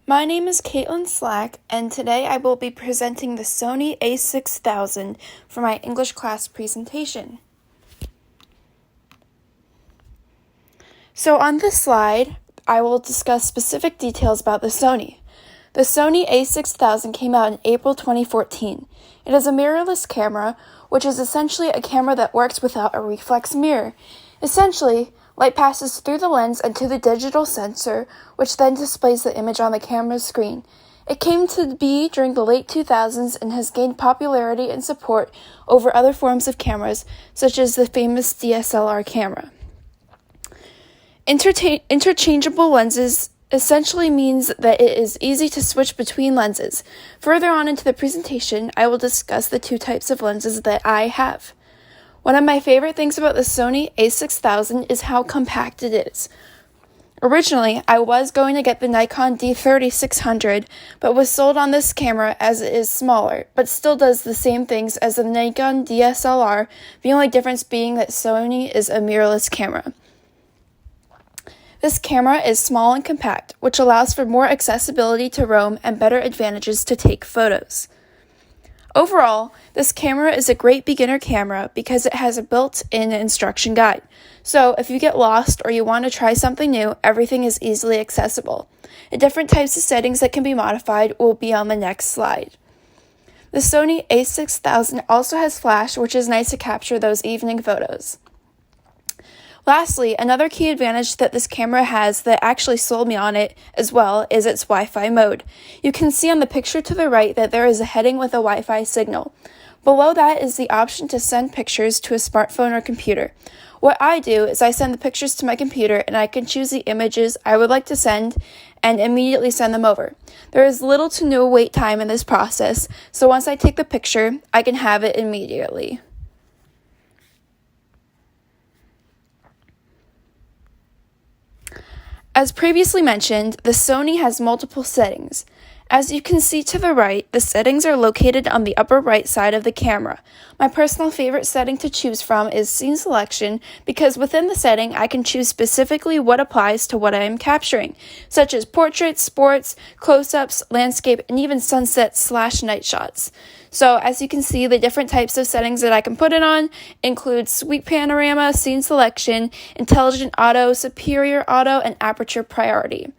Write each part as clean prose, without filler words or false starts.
My name is Caitlin Slack, and today I will be presenting the Sony a6000 for my English class presentation. So on this slide, I will discuss specific details about the Sony. The Sony a6000 came out in April 2014. It is a mirrorless camera, which is essentially a camera that works without a reflex mirror. Essentially, light passes through the lens and to the digital sensor, which then displays the image on the camera's screen. It came to be during the late 2000s and has gained popularity and support over other forms of cameras, such as the famous DSLR camera. Interchangeable lenses essentially means that it is easy to switch between lenses. Further on into the presentation, I will discuss the two types of lenses that I have. One of my favorite things about the Sony a6000 is how compact it is. Originally, I was going to get the Nikon D3600, but was sold on this camera as it is smaller, but still does the same things as the Nikon DSLR, the only difference being that Sony is a mirrorless camera. This camera is small and compact, which allows for more accessibility to roam and better advantages to take photos. Overall, this camera is a great beginner camera because it has a built-in instruction guide. So if you get lost or you want to try something new, everything is easily accessible. The different types of settings that can be modified will be on the next slide. The Sony a6000 also has flash, which is nice to capture those evening photos. Lastly, another key advantage that this camera has that actually sold me on it as well is its Wi-Fi mode. You can see on the picture to the right that there is a heading with a Wi-Fi signal. Below that is the option to send pictures to a smartphone or computer. What I do is I send the pictures to my computer and I can choose the images I would like to send and immediately send them over. There is little to no wait time in this process, so once I take the picture, I can have it immediately. As previously mentioned, the Sony has multiple settings. As you can see to the right, the settings are located on the upper right side of the camera. My personal favorite setting to choose from is scene selection because within the setting I can choose specifically what applies to what I am capturing, such as portraits, sports, close-ups, landscape, and even sunset/night shots. So as you can see, the different types of settings that I can put it on include sweep panorama, scene selection, intelligent auto, superior auto, and aperture priority.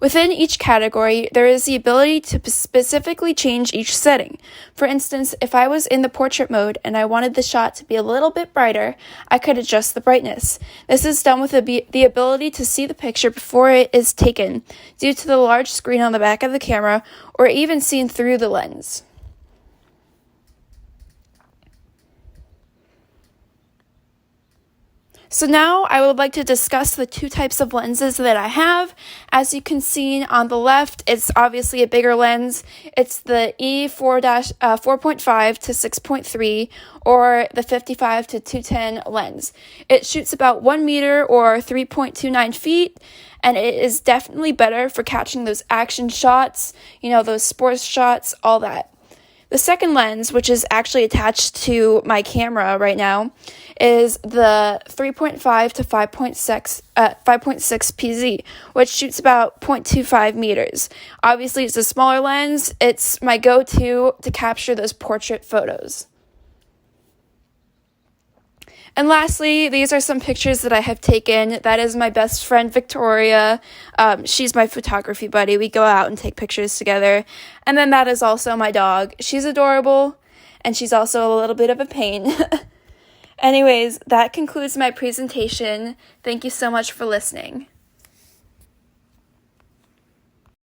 Within each category, there is the ability to specifically change each setting. For instance, if I was in the portrait mode and I wanted the shot to be a little bit brighter, I could adjust the brightness. This is done with the ability to see the picture before it is taken, due to the large screen on the back of the camera, or even seen through the lens. So now I would like to discuss the two types of lenses that I have. As you can see on the left, it's obviously a bigger lens. It's the E4.5 to 6.3 or the 55 to 210 lens. It shoots about 1 meter or 3.29 feet, and it is definitely better for catching those action shots, those sports shots, all that. The second lens, which is actually attached to my camera right now, is the 3.5 to 5.6 PZ, which shoots about 0.25 meters. Obviously, it's a smaller lens. It's my go-to to capture those portrait photos. And lastly, these are some pictures that I have taken. That is my best friend, Victoria. She's my photography buddy. We go out and take pictures together. And then that is also my dog. She's adorable, and she's also a little bit of a pain. Anyways, that concludes my presentation. Thank you so much for listening.